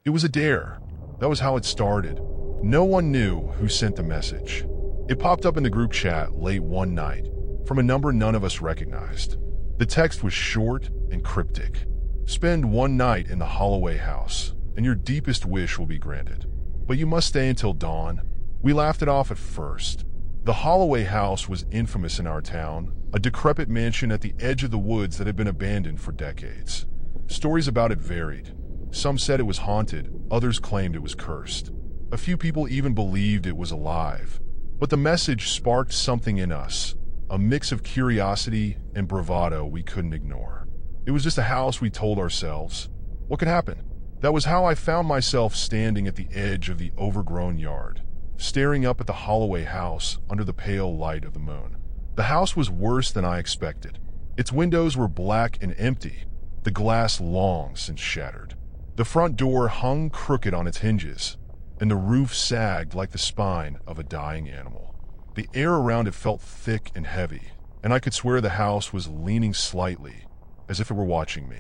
It was a dare. That was how it started. No one knew who sent the message. It popped up in the group chat late one night from a number none of us recognized. The text was short and cryptic. Spend one night in the Holloway House, and your deepest wish will be granted. But you must stay until dawn. We laughed it off at first. The Holloway House was infamous in our town, a decrepit mansion at the edge of the woods that had been abandoned for decades. Stories about it varied. Some said it was haunted, others claimed it was cursed. A few people even believed it was alive. But the message sparked something in us, a mix of curiosity and bravado we couldn't ignore. It was just a house, we told ourselves. What could happen? That was how I found myself standing at the edge of the overgrown yard, staring up at the Holloway House under the pale light of the moon. The house was worse than I expected. Its windows were black and empty, the glass long since shattered. The front door hung crooked on its hinges, and the roof sagged like the spine of a dying animal. The air around it felt thick and heavy, and I could swear the house was leaning slightly, as if it were watching me.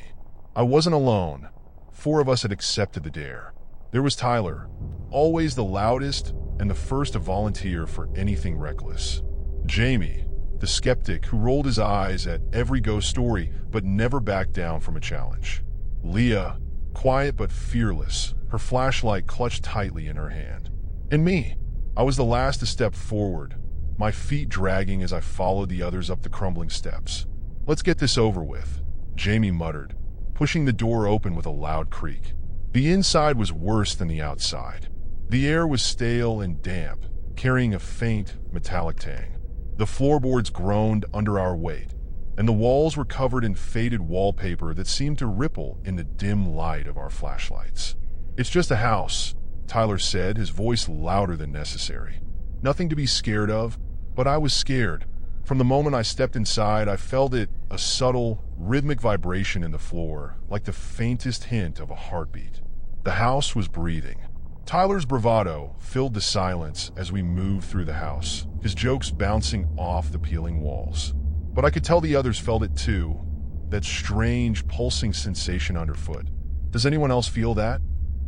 I wasn't alone. 4 of us had accepted the dare. There was Tyler, always the loudest and the first to volunteer for anything reckless. Jamie, the skeptic who rolled his eyes at every ghost story but never backed down from a challenge. Leah, quiet but fearless, her flashlight clutched tightly in her hand. And me, I was the last to step forward, my feet dragging as I followed the others up the crumbling steps. "Let's get this over with," Jamie muttered, pushing the door open with a loud creak. The inside was worse than the outside. The air was stale and damp, carrying a faint, metallic tang. The floorboards groaned under our weight, and the walls were covered in faded wallpaper that seemed to ripple in the dim light of our flashlights. "It's just a house," Tyler said, his voice louder than necessary. "Nothing to be scared of," but I was scared. From the moment I stepped inside, I felt it, a subtle, rhythmic vibration in the floor, like the faintest hint of a heartbeat. The house was breathing. Tyler's bravado filled the silence as we moved through the house, his jokes bouncing off the peeling walls. But I could tell the others felt it too, that strange, pulsing sensation underfoot. "Does anyone else feel that?"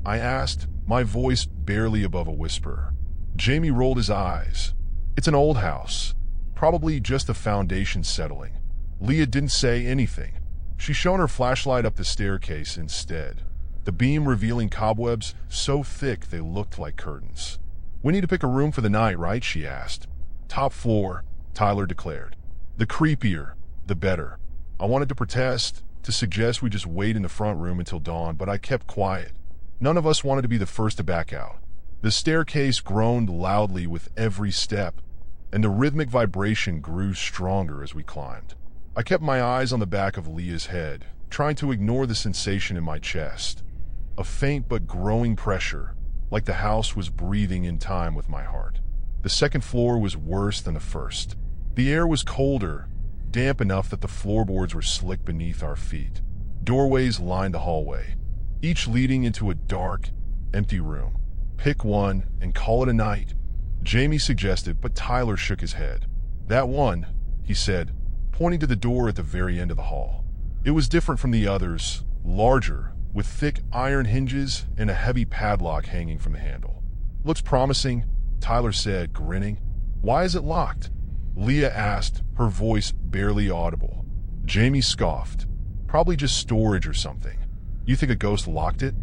I asked, my voice barely above a whisper. Jamie rolled his eyes. "It's an old house. Probably just the foundation settling." Leah didn't say anything. She shone her flashlight up the staircase instead, the beam revealing cobwebs so thick they looked like curtains. "We need to pick a room for the night, right?" she asked. "Top floor," Tyler declared. "The creepier, the better." I wanted to protest, to suggest we just wait in the front room until dawn, but I kept quiet. None of us wanted to be the first to back out. The staircase groaned loudly with every step, and the rhythmic vibration grew stronger as we climbed. I kept my eyes on the back of Leah's head, trying to ignore the sensation in my chest. A faint but growing pressure, like the house was breathing in time with my heart. The second floor was worse than the first. The air was colder, damp enough that the floorboards were slick beneath our feet. Doorways lined the hallway, each leading into a dark, empty room. "Pick one and call it a night," Jamie suggested, but Tyler shook his head. "That one," he said, pointing to the door at the very end of the hall. It was different from the others, larger, with thick iron hinges and a heavy padlock hanging from the handle. "Looks promising," Tyler said, grinning. "Why is it locked?" Leah asked, her voice barely audible. Jamie scoffed. "Probably just storage or something." "You think a ghost locked it?"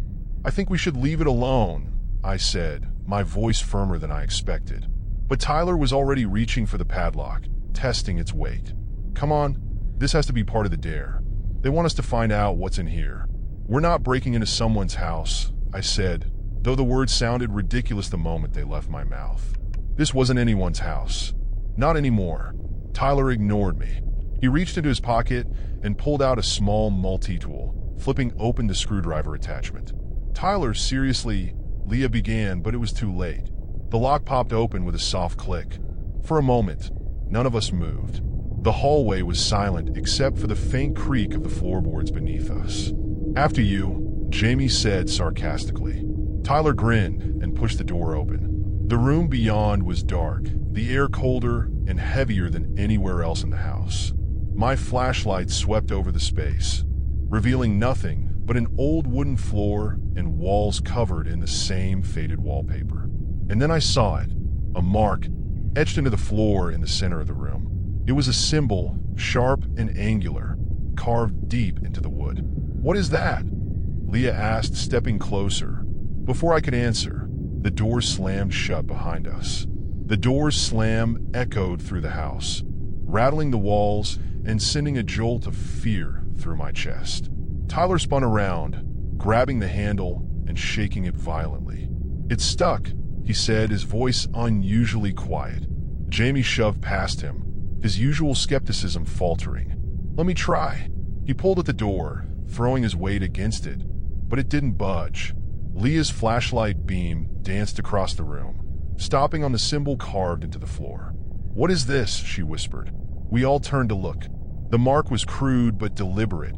"I think we should leave it alone," I said, my voice firmer than I expected. But Tyler was already reaching for the padlock, testing its weight. "Come on, this has to be part of the dare. They want us to find out what's in here." "We're not breaking into someone's house," I said, though the words sounded ridiculous the moment they left my mouth. This wasn't anyone's house. Not anymore. Tyler ignored me. He reached into his pocket and pulled out a small multi-tool, flipping open the screwdriver attachment. "Tyler, seriously," Leah began, but it was too late. The lock popped open with a soft click. For a moment, none of us moved. The hallway was silent except for the faint creak of the floorboards beneath us. "After you," Jamie said sarcastically. Tyler grinned and pushed the door open. The room beyond was dark, the air colder and heavier than anywhere else in the house. My flashlight swept over the space, revealing nothing but an old wooden floor and walls covered in the same faded wallpaper. And then I saw it, a mark etched into the floor in the center of the room. It was a symbol, sharp and angular, carved deep into the wood. "What is that?" Leah asked, stepping closer. Before I could answer, the door slammed shut behind us. The door's slam echoed through the house, rattling the walls and sending a jolt of fear through my chest. Tyler spun around, grabbing the handle and shaking it violently. "It's stuck," he said, his voice unusually quiet. Jamie shoved past him, his usual skepticism faltering. "Let me try." He pulled at the door, throwing his weight against it, but it didn't budge. Leah's flashlight beam danced across the room, stopping on the symbol carved into the floor. "What is this?" she whispered. We all turned to look. The mark was crude but deliberate,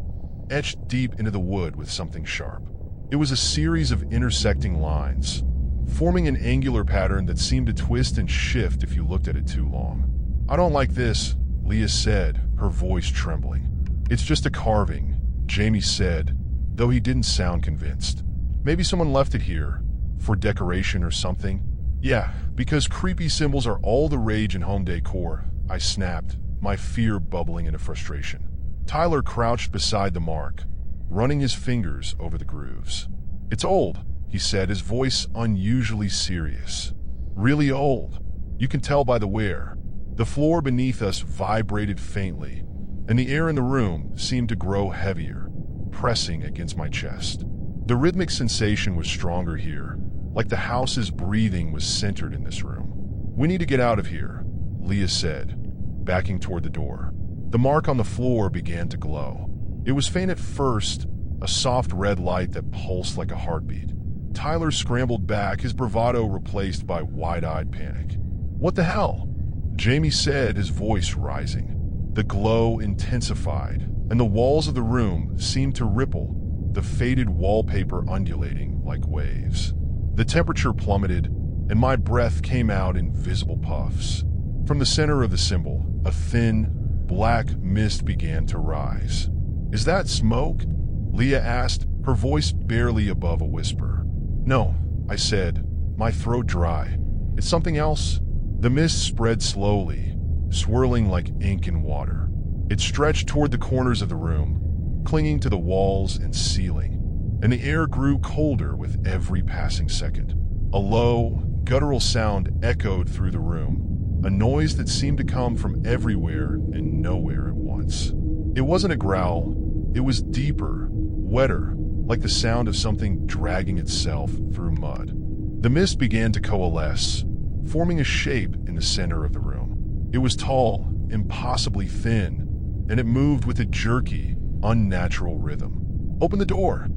etched deep into the wood with something sharp. It was a series of intersecting lines, forming an angular pattern that seemed to twist and shift if you looked at it too long. "I don't like this," Leah said, her voice trembling. "It's just a carving," Jamie said, though he didn't sound convinced. "Maybe someone left it here, for decoration or something." "Yeah, because creepy symbols are all the rage in home decor," I snapped, my fear bubbling into frustration. Tyler crouched beside the mark, running his fingers over the grooves. "It's old," he said, his voice unusually serious. "Really old. You can tell by the wear." The floor beneath us vibrated faintly, and the air in the room seemed to grow heavier, pressing against my chest. The rhythmic sensation was stronger here, like the house's breathing was centered in this room. "We need to get out of here," Leah said, backing toward the door. The mark on the floor began to glow. It was faint at first, a soft red light that pulsed like a heartbeat. Tyler scrambled back, his bravado replaced by wide-eyed panic. "What the hell?" Jamie said, his voice rising. The glow intensified, and the walls of the room seemed to ripple, the faded wallpaper undulating like waves. The temperature plummeted, and my breath came out in visible puffs. From the center of the symbol, a thin, black mist began to rise. "Is that smoke?" Leah asked, her voice barely above a whisper. "No," I said, my throat dry. "It's something else." The mist spread slowly, swirling like ink in water. It stretched toward the corners of the room, clinging to the walls and ceiling, and the air grew colder with every passing second. A low, guttural sound echoed through the room, a noise that seemed to come from everywhere and nowhere at once. It wasn't a growl, it was deeper, wetter, like the sound of something dragging itself through mud. The mist began to coalesce, forming a shape in the center of the room. It was tall, impossibly thin, and it moved with a jerky, unnatural rhythm. "Open the door!"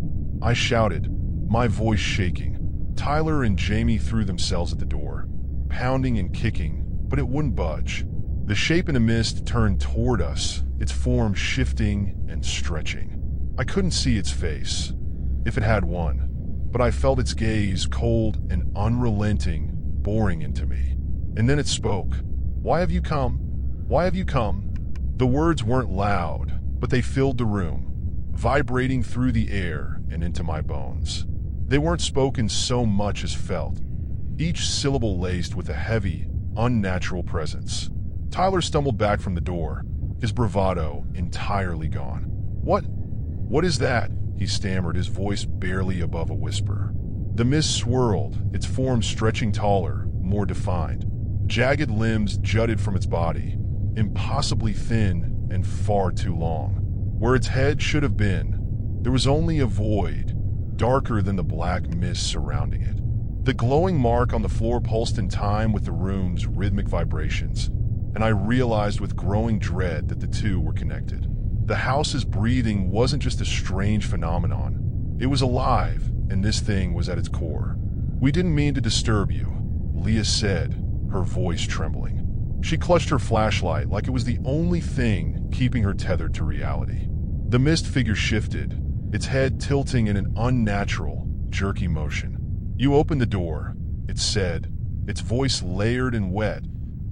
I shouted, my voice shaking. Tyler and Jamie threw themselves at the door, pounding and kicking, but it wouldn't budge. The shape in the mist turned toward us, its form shifting and stretching. I couldn't see its face, if it had one, but I felt its gaze, cold and unrelenting, boring into me. And then it spoke. "Why have you come? Why have you come?" The words weren't loud, but they filled the room, vibrating through the air and into my bones. They weren't spoken so much as felt, each syllable laced with a heavy, unnatural presence. Tyler stumbled back from the door, his bravado entirely gone. What is that?" he stammered, his voice barely above a whisper. The mist swirled, its form stretching taller, more defined. Jagged limbs jutted from its body, impossibly thin and far too long. Where its head should have been, there was only a void, darker than the black mist surrounding it. The glowing mark on the floor pulsed in time with the room's rhythmic vibrations, and I realized with growing dread that the two were connected. The house's breathing wasn't just a strange phenomenon. It was alive, and this thing was at its core. "We didn't mean to disturb you," Leah said, her voice trembling. She clutched her flashlight like it was the only thing keeping her tethered to reality. The mist figure shifted, its head tilting in an unnatural, jerky motion. "You opened the door," it said, its voice layered and wet,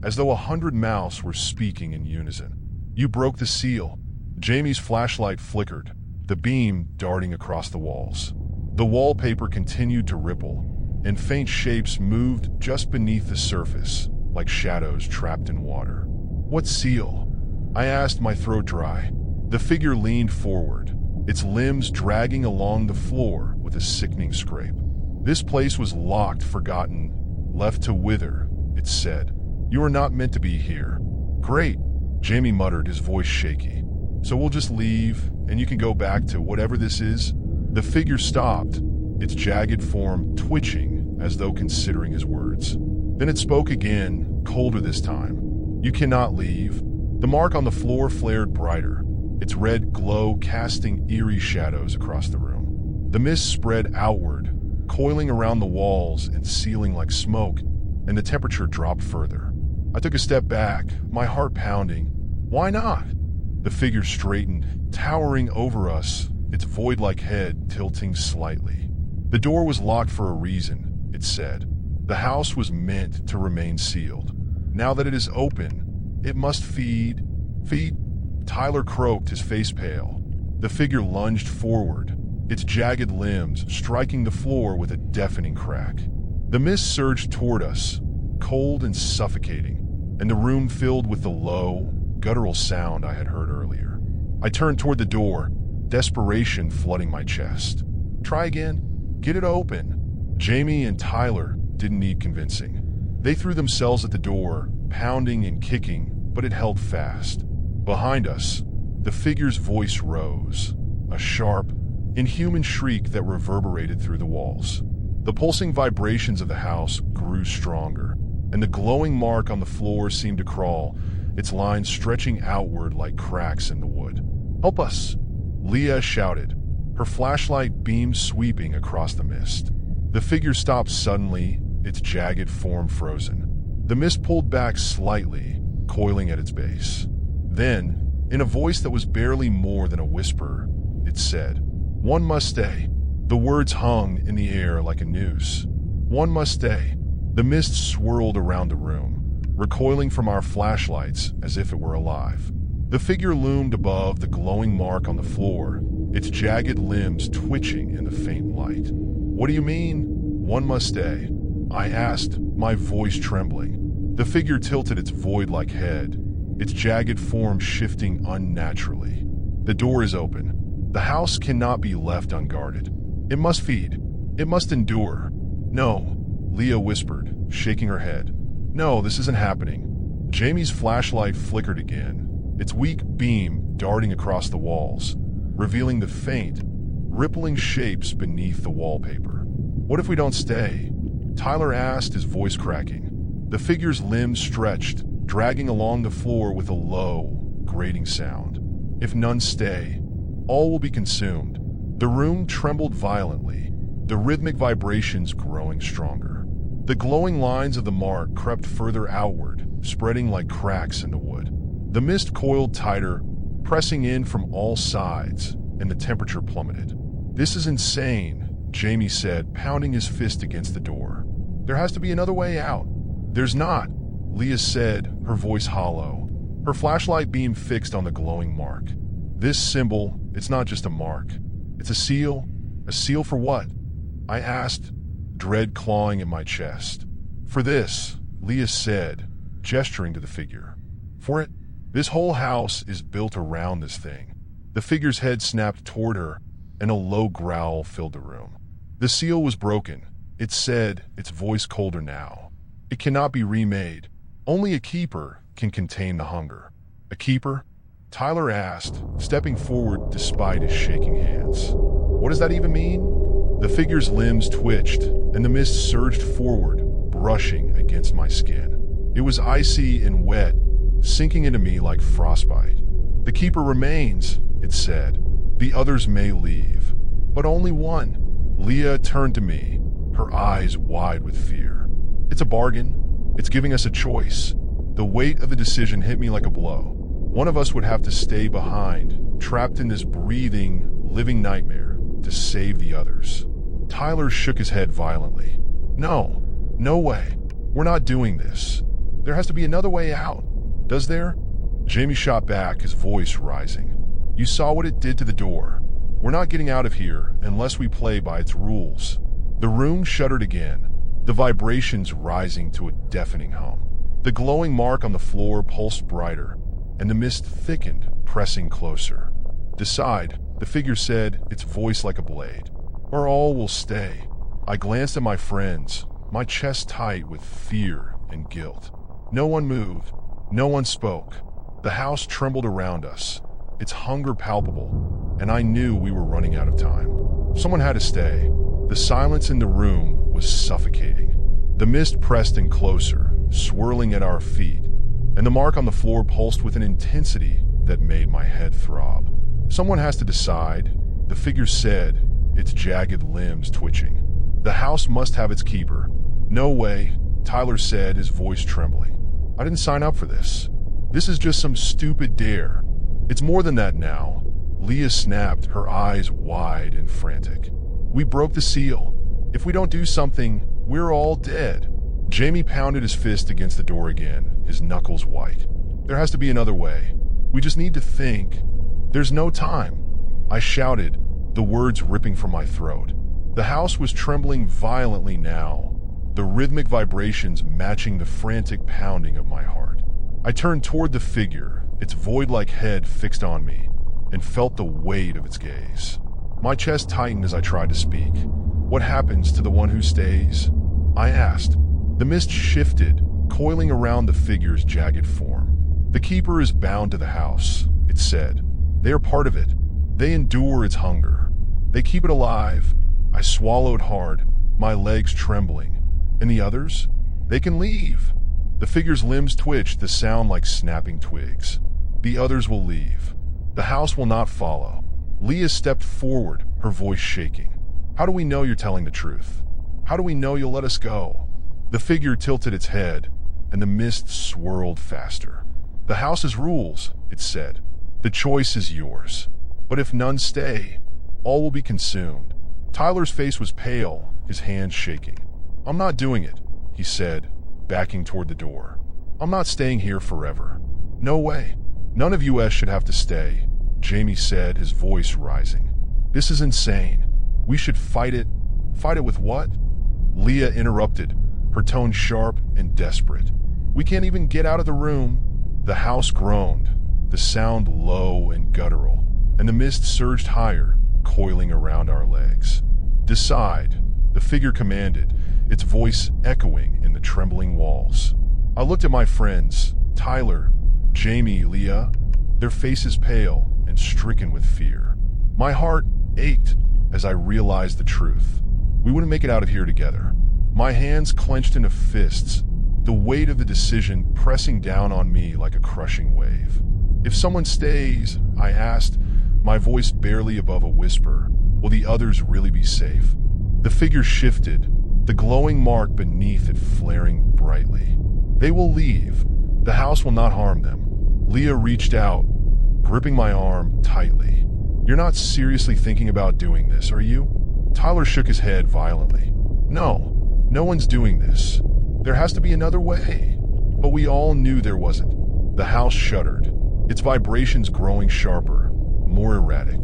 as though 100 mouths were speaking in unison. "You broke the seal." Jamie's flashlight flickered, the beam darting across the walls. The wallpaper continued to ripple, and faint shapes moved just beneath the surface, like shadows trapped in water. "What seal?" I asked, my throat dry. The figure leaned forward, its limbs dragging along the floor with a sickening scrape. "This place was locked, forgotten, left to wither," it said. "You are not meant to be here." "Great," Jamie muttered, his voice shaky. "So we'll just leave, and you can go back to whatever this is?" The figure stopped, its jagged form twitching as though considering his words. Then it spoke again, colder this time. "You cannot leave." The mark on the floor flared brighter, its red glow casting eerie shadows across the room. The mist spread outward, coiling around the walls and sealing like smoke, and the temperature dropped further. I took a step back, my heart pounding. Why not? The figure straightened, towering over us, its void-like head tilting slightly. "The door was locked for a reason," it said. "The house was meant to remain sealed. Now that it is open, it must feed." "Feed?" Tyler croaked, his face pale. The figure lunged forward, its jagged limbs striking the floor with a deafening crack. The mist surged toward us, cold and suffocating, and the room filled with the low, guttural sound I had heard earlier. I turned toward the door, desperation flooding my chest. "Try again. Get it open." Jamie and Tyler didn't need convincing. They threw themselves at the door, pounding and kicking, but it held fast. Behind us, the figure's voice rose, a sharp, inhuman shriek that reverberated through the walls. The pulsing vibrations of the house grew stronger, and the glowing mark on the floor seemed to crawl, its lines stretching outward like cracks in the wood. "Help us!" Leah shouted, her flashlight beam sweeping across the mist. The figure stopped suddenly, its jagged form frozen. The mist pulled back slightly, coiling at its base. Then, in a voice that was barely more than a whisper, it said, "One must stay." The words hung in the air like a noose. "One must stay." The mist swirled around the room, recoiling from our flashlights as if it were alive. The figure loomed above the glowing mark on the floor, its jagged limbs twitching in the faint light. "What do you mean, one must stay?" I asked, my voice trembling. The figure tilted its void-like head, its jagged form shifting unnaturally. "The door is open. The house cannot be left unguarded. It must feed. It must endure." "No," Leah whispered, shaking her head. "No, this isn't happening." Jamie's flashlight flickered again, its weak beam darting across the walls, revealing the faint, rippling shapes beneath the wallpaper. "What if we don't stay?" Tyler asked, his voice cracking. The figure's limbs stretched, dragging along the floor with a low, grating sound. "If none stay, all will be consumed." The room trembled violently, the rhythmic vibrations growing stronger. The glowing lines of the mark crept further outward, spreading like cracks in the wood. The mist coiled tighter, pressing in from all sides, and the temperature plummeted. "This is insane," Jamie said, pounding his fist against the door. "There has to be another way out." "There's not," Leah said, her voice hollow, her flashlight beam fixed on the glowing mark. "This symbol, it's not just a mark. It's a seal. A seal for what?" I asked, dread clawing at my chest. "For this," Leah said, gesturing to the figure. "For it? This whole house is built around this thing." The figure's head snapped toward her, and a low growl filled the room. "The seal was broken," it said, its voice colder now. "It cannot be remade. Only a keeper can contain the hunger." "A keeper?" Tyler asked, stepping forward despite his shaking hands. "What does that even mean?" The figure's limbs twitched, and the mist surged forward, brushing against my skin. It was icy and wet, sinking into me like frostbite. "The keeper remains," it said. "The others may leave, but only one." Leah turned to me, her eyes wide with fear. "It's a bargain. It's giving us a choice." The weight of the decision hit me like a blow. One of us would have to stay behind, trapped in this breathing, living nightmare, to save the others. Tyler shook his head violently. "No, no way. We're not doing this. There has to be another way out. Does there?" Jamie shot back, his voice rising. "You saw what it did to the door. We're not getting out of here unless we play by its rules. The room shuddered again, the vibrations rising to a deafening hum. The glowing mark on the floor pulsed brighter, and the mist thickened, pressing closer. Decide, the figure said, its voice like a blade, or all will stay. I glanced at my friends, my chest tight with fear and guilt. No one moved, no one spoke. The house trembled around us, its hunger palpable, and I knew we were running out of time. Someone had to stay. The silence in the room was suffocating. The mist pressed in closer, swirling at our feet, and the mark on the floor pulsed with an intensity that made my head throb. Someone has to decide, the figure said, its jagged limbs twitching. The house must have its keeper. No way, Tyler said, his voice trembling. I didn't sign up for this. This is just some stupid dare. It's more than that now. Leah snapped, her eyes wide and frantic. We broke the seal. If we don't do something, we're all dead. Jamie pounded his fist against the door again, his knuckles white. There has to be another way. We just need to think. There's no time. I shouted, the words ripping from my throat. The house was trembling violently now, the rhythmic vibrations matching the frantic pounding of my heart. I turned toward the figure, its void-like head fixed on me, and felt the weight of its gaze. My chest tightened as I tried to speak. What happens to the one who stays? I asked. The mist shifted, coiling around the figure's jagged form. The keeper is bound to the house, it said. They are part of it. They endure its hunger. They keep it alive. I swallowed hard, my legs trembling. And the others? They can leave. The figure's limbs twitched, the sound like snapping twigs. The others will leave. The house will not follow. Leah stepped forward, her voice shaking. How do we know you're telling the truth? How do we know you'll let us go? The figure tilted its head, and the mist swirled faster. The house's rules, it said. The choice is yours. But if none stay, all will be consumed. Tyler's face was pale, his hands shaking. I'm not doing it, he said, backing toward the door. I'm not staying here forever. No way. None of us should have to stay, Jamie said, his voice rising. This is insane. We should fight it. Fight it with what? Leah interrupted, her tone sharp and desperate. We can't even get out of the room. The house groaned, the sound low and guttural, and the mist surged higher, coiling around our legs. Decide, the figure commanded, its voice echoing in the trembling walls. I looked at my friends, Tyler, Jamie, Leah, their faces pale and stricken with fear. My heart ached as I realized the truth. We wouldn't make it out of here together. My hands clenched into fists, the weight of the decision pressing down on me like a crushing wave. If someone stays, I asked, my voice barely above a whisper, will the others really be safe? The figure shifted, the glowing mark beneath it flaring brightly. They will leave. The house will not harm them. Leah reached out, gripping my arm tightly. You're not seriously thinking about doing this, are you? Tyler shook his head violently. No, no one's doing this. There has to be another way. But we all knew there wasn't. The house shuddered, its vibrations growing sharper, more erratic.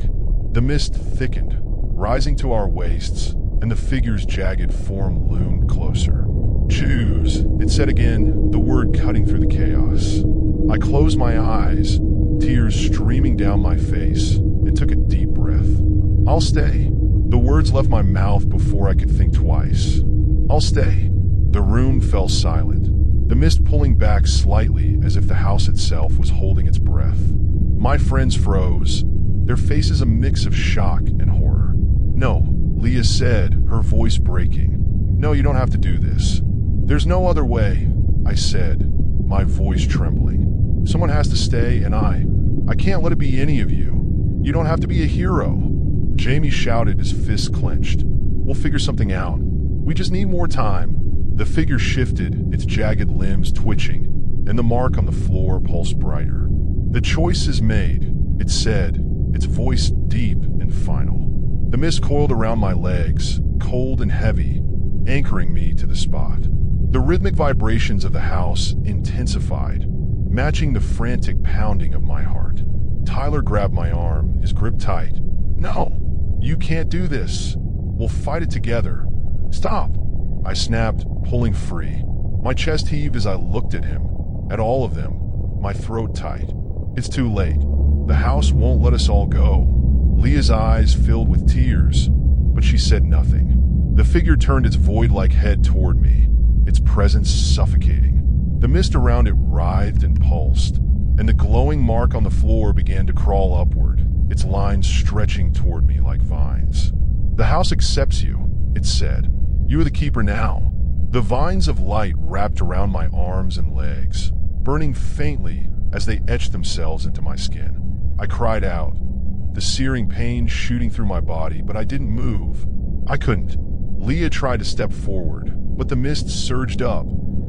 The mist thickened, rising to our waists, and the figure's jagged form loomed closer. Choose, it said again, the word cutting through the chaos. I closed my eyes, tears streaming down my face, and took a deep breath. I'll stay. The words left my mouth before I could think twice. I'll stay. The room fell silent, the mist pulling back slightly as if the house itself was holding its breath. My friends froze, their faces a mix of shock and horror. No, Leah said, her voice breaking. No, you don't have to do this. There's no other way, I said, my voice trembling. Someone has to stay, and I can't let it be any of you. You don't have to be a hero. Jamie shouted, his fists clenched. We'll figure something out. We just need more time. The figure shifted, its jagged limbs twitching, and the mark on the floor pulsed brighter. The choice is made, it said, its voice deep and final. The mist coiled around my legs, cold and heavy, anchoring me to the spot. The rhythmic vibrations of the house intensified, matching the frantic pounding of my heart. Tyler grabbed my arm, his grip tight. No, "You can't do this. We'll fight it together. Stop!" I snapped, pulling free. My chest heaved as I looked at him, at all of them, my throat tight. "It's too late. The house won't let us all go." Leah's eyes filled with tears, but she said nothing. The figure turned its void-like head toward me, its presence suffocating. The mist around it writhed and pulsed, and the glowing mark on the floor began to crawl upward, its lines stretching toward me like vines. "The house accepts you," it said. "You are the keeper now." The vines of light wrapped around my arms and legs, burning faintly as they etched themselves into my skin. I cried out, the searing pain shooting through my body, but I didn't move. I couldn't. Leah tried to step forward, but the mist surged up,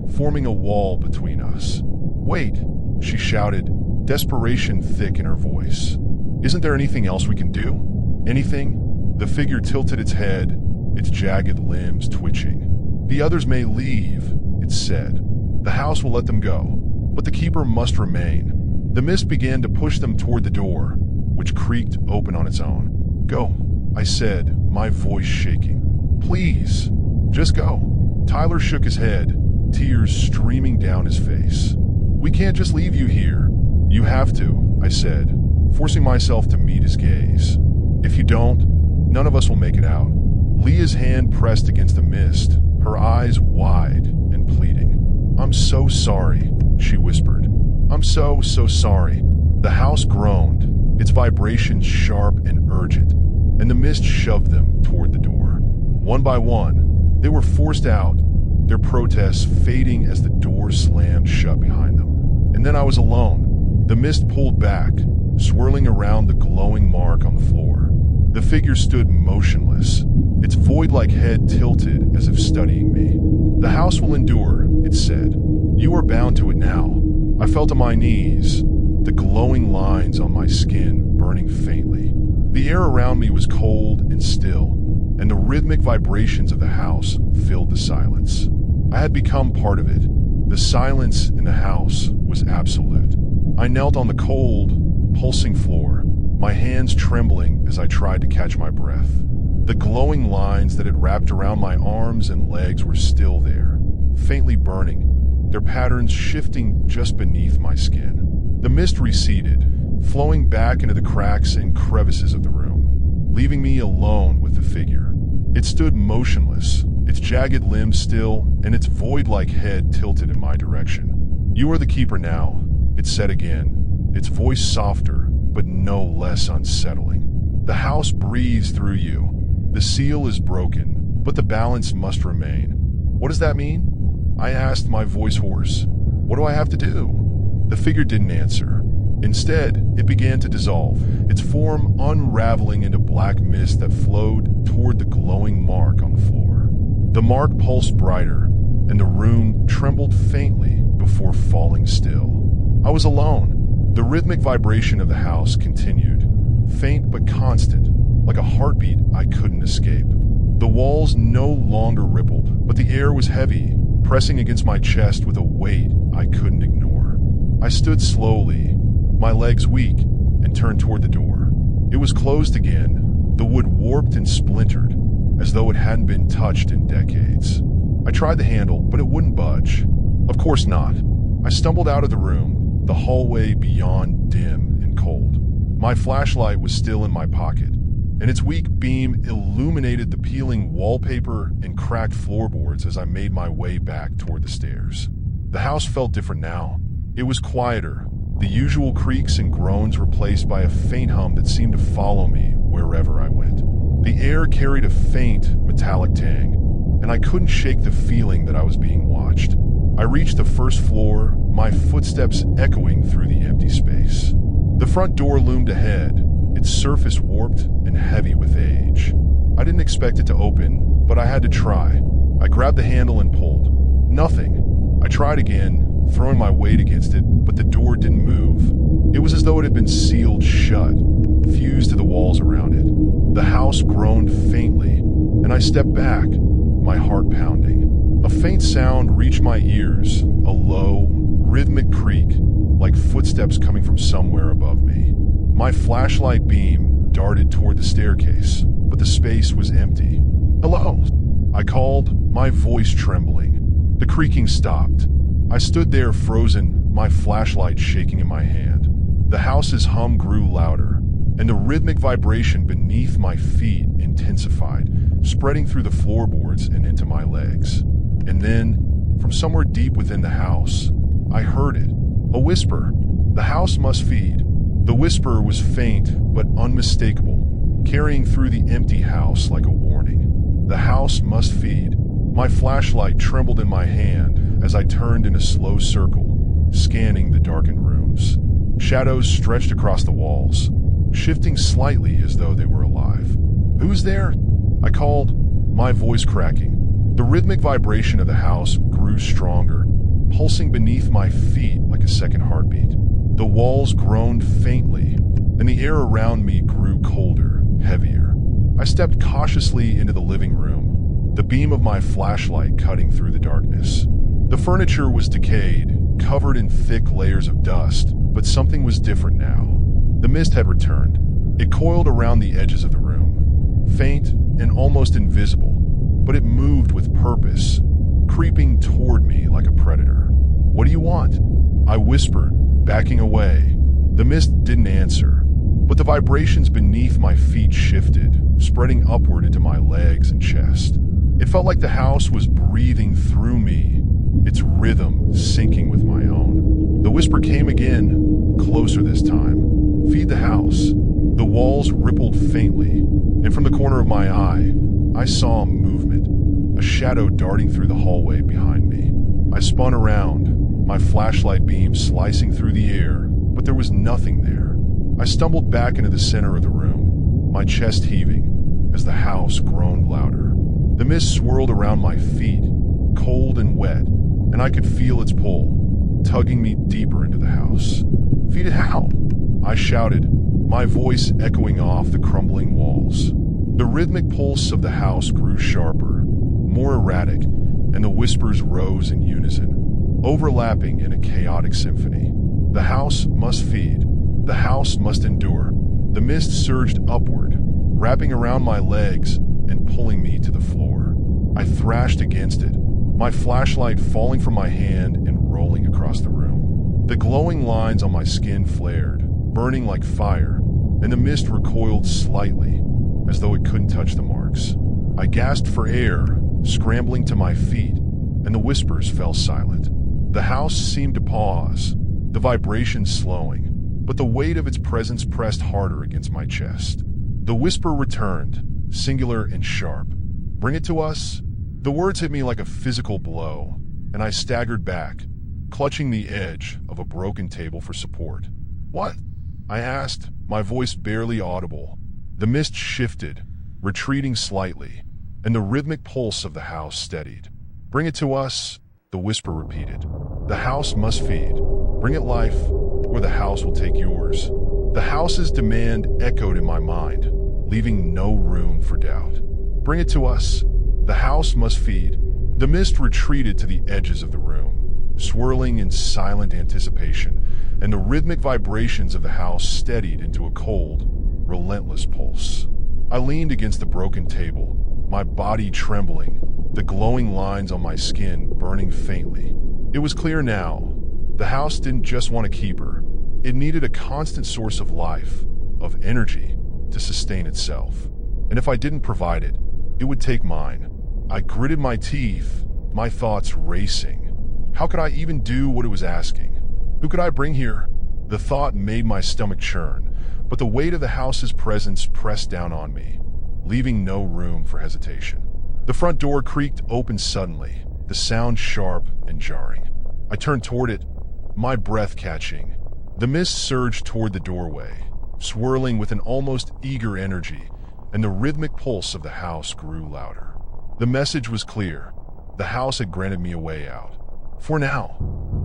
forming a wall between us. "Wait," she shouted, desperation thick in her voice. "Isn't there anything else we can do? Anything?" The figure tilted its head, its jagged limbs twitching. "The others may leave," it said. "The house will let them go, but the keeper must remain." The mist began to push them toward the door, which creaked open on its own. "Go," I said, my voice shaking. "Please, just go." Tyler shook his head, tears streaming down his face. "We can't just leave you here." "You have to," I said, forcing myself to meet his gaze. "If you don't, none of us will make it out." Leah's hand pressed against the mist, her eyes wide and pleading. "I'm so sorry," she whispered. "I'm so sorry." The house groaned, its vibrations sharp and urgent, and the mist shoved them toward the door. One by one, they were forced out, their protests fading as the door slammed shut behind them. And then I was alone. The mist pulled back, swirling around the glowing mark on the floor. The figure stood motionless, its void-like head tilted as if studying me. "The house will endure," it said. "You are bound to it now." I fell to my knees, the glowing lines on my skin burning faintly. The air around me was cold and still, and the rhythmic vibrations of the house filled the silence. I had become part of it. The silence in the house was absolute. I knelt on the cold, pulsing floor, my hands trembling as I tried to catch my breath. The glowing lines that had wrapped around my arms and legs were still there, faintly burning, their patterns shifting just beneath my skin. The mist receded, flowing back into the cracks and crevices of the room, leaving me alone with the figure. It stood motionless, its jagged limbs still, and its void-like head tilted in my direction. "You are the keeper now," it said again, its voice softer, but no less unsettling. "The house breathes through you. The seal is broken, but the balance must remain." "What does that mean?" I asked, my voice hoarse. "What do I have to do?" The figure didn't answer. Instead, it began to dissolve, its form unraveling into black mist that flowed toward the glowing mark on the floor. The mark pulsed brighter, and the room trembled faintly before falling still. I was alone. The rhythmic vibration of the house continued, faint but constant, like a heartbeat I couldn't escape. The walls no longer rippled, but the air was heavy, pressing against my chest with a weight I couldn't ignore. I stood slowly, my legs weak, and turned toward the door. It was closed again, the wood warped and splintered, as though it hadn't been touched in decades. I tried the handle, but it wouldn't budge. Of course not. I stumbled out of the room, the hallway beyond dim and cold. My flashlight was still in my pocket, and its weak beam illuminated the peeling wallpaper and cracked floorboards as I made my way back toward the stairs. The house felt different now. It was quieter, the usual creaks and groans replaced by a faint hum that seemed to follow me wherever I went. The air carried a faint, metallic tang, and I couldn't shake the feeling that I was being watched. I reached the first floor, my footsteps echoing through the empty space. The front door loomed ahead, its surface warped and heavy with age. I didn't expect it to open, but I had to try. I grabbed the handle and pulled. Nothing. I tried again, throwing my weight against it, but the door didn't move. It was as though it had been sealed shut, fused to the walls around it. The house groaned faintly, and I stepped back, my heart pounding. A faint sound reached my ears, a low, rhythmic creak, like footsteps coming from somewhere above me. My flashlight beam darted toward the staircase, but the space was empty. "Hello?" I called, my voice trembling. The creaking stopped. I stood there frozen, my flashlight shaking in my hand. The house's hum grew louder, and the rhythmic vibration beneath my feet intensified, spreading through the floorboards and into my legs. And then, from somewhere deep within the house, I heard it. A whisper. "The house must feed." The whisper was faint but unmistakable, carrying through the empty house like a warning. "The house must feed." My flashlight trembled in my hand as I turned in a slow circle, scanning the darkened rooms. Shadows stretched across the walls, shifting slightly as though they were alive. "Who's there?" I called, my voice cracking. The rhythmic vibration of the house grew stronger, pulsing beneath my feet like a second heartbeat. The walls groaned faintly, and the air around me grew colder, heavier. I stepped cautiously into the living room, the beam of my flashlight cutting through the darkness. The furniture was decayed, covered in thick layers of dust, but something was different now. The mist had returned. It coiled around the edges of the room, faint and almost invisible, but it moved with purpose, creeping toward me like a predator. "What do you want?" I whispered, backing away. The mist didn't answer, but the vibrations beneath my feet shifted, spreading upward into my legs and chest. It felt like the house was breathing through me, its rhythm syncing with my own. The whisper came again, closer this time. "Feed the house." The walls rippled faintly, and from the corner of my eye, I saw movement, a shadow darting through the hallway behind me. I spun around, my flashlight beam slicing through the air, but there was nothing there. I stumbled back into the center of the room, my chest heaving as the house groaned louder. The mist swirled around my feet, cold and wet, and I could feel its pull, tugging me deeper into the house. "Feed it how?" I shouted, my voice echoing off the crumbling walls. The rhythmic pulse of the house grew sharper, more erratic, and the whispers rose in unison, overlapping in a chaotic symphony. "The house must feed. The house must endure." The mist surged upward, wrapping around my legs and pulling me to the floor. I thrashed against it, my flashlight falling from my hand and rolling across the room. The glowing lines on my skin flared, burning like fire, and the mist recoiled slightly, as though it couldn't touch the marks. I gasped for air, scrambling to my feet, and the whispers fell silent. The house seemed to pause, the vibrations slowing, but the weight of its presence pressed harder against my chest. The whisper returned, singular and sharp. "Bring it to us?" The words hit me like a physical blow, and I staggered back, clutching the edge of a broken table for support. "What?" I asked, my voice barely audible. The mist shifted, retreating slightly, and the rhythmic pulse of the house steadied. "Bring it to us," the whisper repeated. "The house must feed. Bring it life, or the house will take yours." The house's demand echoed in my mind, leaving no room for doubt. "Bring it to us. The house must feed." The mist retreated to the edges of the room, swirling in silent anticipation, and the rhythmic vibrations of the house steadied into a cold, relentless pulse. I leaned against the broken table, my body trembling, the glowing lines on my skin burning faintly. It was clear now. The house didn't just want a keeper. It needed a constant source of life, of energy, to sustain itself. And if I didn't provide it, it would take mine. I gritted my teeth, my thoughts racing. How could I even do what it was asking? Who could I bring here? The thought made my stomach churn, but the weight of the house's presence pressed down on me, leaving no room for hesitation. The front door creaked open suddenly, the sound sharp and jarring. I turned toward it, my breath catching. The mist surged toward the doorway, swirling with an almost eager energy, and the rhythmic pulse of the house grew louder. The message was clear. The house had granted me a way out. For now.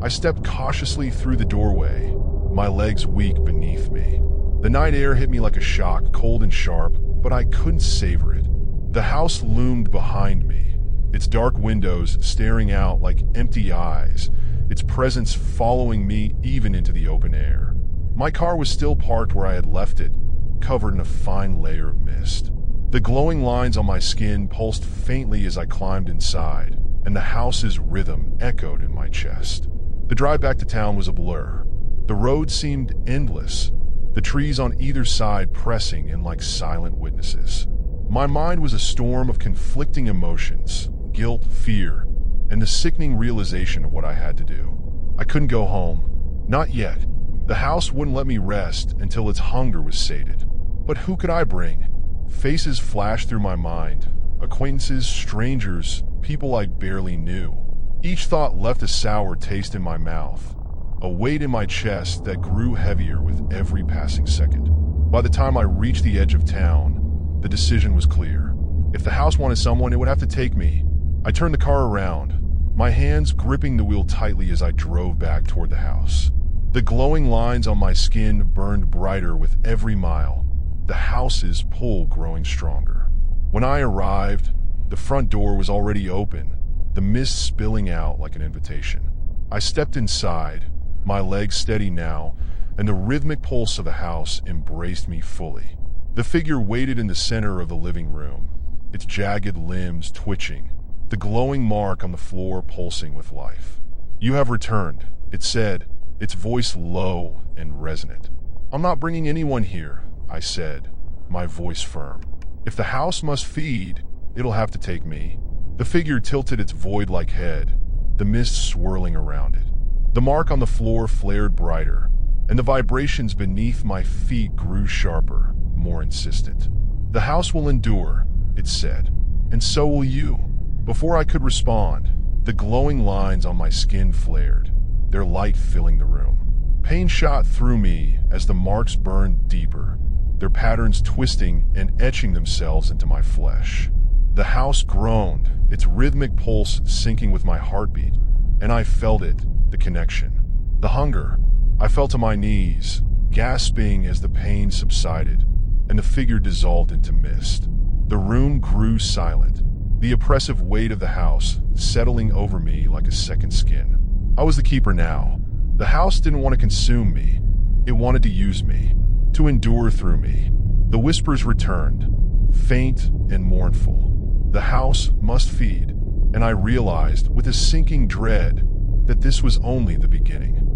I stepped cautiously through the doorway, my legs weak beneath me. The night air hit me like a shock, cold and sharp, but I couldn't savor it. The house loomed behind me, its dark windows staring out like empty eyes, its presence following me even into the open air. My car was still parked where I had left it, covered in a fine layer of mist. The glowing lines on my skin pulsed faintly as I climbed inside, and the house's rhythm echoed in my chest. The drive back to town was a blur. The road seemed endless, the trees on either side pressing in like silent witnesses. My mind was a storm of conflicting emotions, guilt, fear, and the sickening realization of what I had to do. I couldn't go home. Not yet. The house wouldn't let me rest until its hunger was sated. But who could I bring? Faces flashed through my mind. Acquaintances, strangers, people I barely knew. Each thought left a sour taste in my mouth, a weight in my chest that grew heavier with every passing second. By the time I reached the edge of town, the decision was clear. If the house wanted someone, it would have to take me. I turned the car around, my hands gripping the wheel tightly as I drove back toward the house. The glowing lines on my skin burned brighter with every mile, the house's pull growing stronger. When I arrived, the front door was already open, the mist spilling out like an invitation. I stepped inside, my legs steady now, and the rhythmic pulse of the house embraced me fully. The figure waited in the center of the living room, its jagged limbs twitching, the glowing mark on the floor pulsing with life. "You have returned," it said, its voice low and resonant. "I'm not bringing anyone here," I said, my voice firm. "If the house must feed, it'll have to take me." The figure tilted its void-like head, the mist swirling around it. The mark on the floor flared brighter, and the vibrations beneath my feet grew sharper, more insistent. "The house will endure," it said, "and so will you." Before I could respond, the glowing lines on my skin flared, their light filling the room. Pain shot through me as the marks burned deeper, their patterns twisting and etching themselves into my flesh. The house groaned, its rhythmic pulse syncing with my heartbeat, and I felt it, the connection. The hunger. I fell to my knees, gasping as the pain subsided, and the figure dissolved into mist. The room grew silent, the oppressive weight of the house settling over me like a second skin. I was the keeper now. The house didn't want to consume me. It wanted to use me, to endure through me. The whispers returned, faint and mournful. The house must feed, and I realized with a sinking dread that this was only the beginning.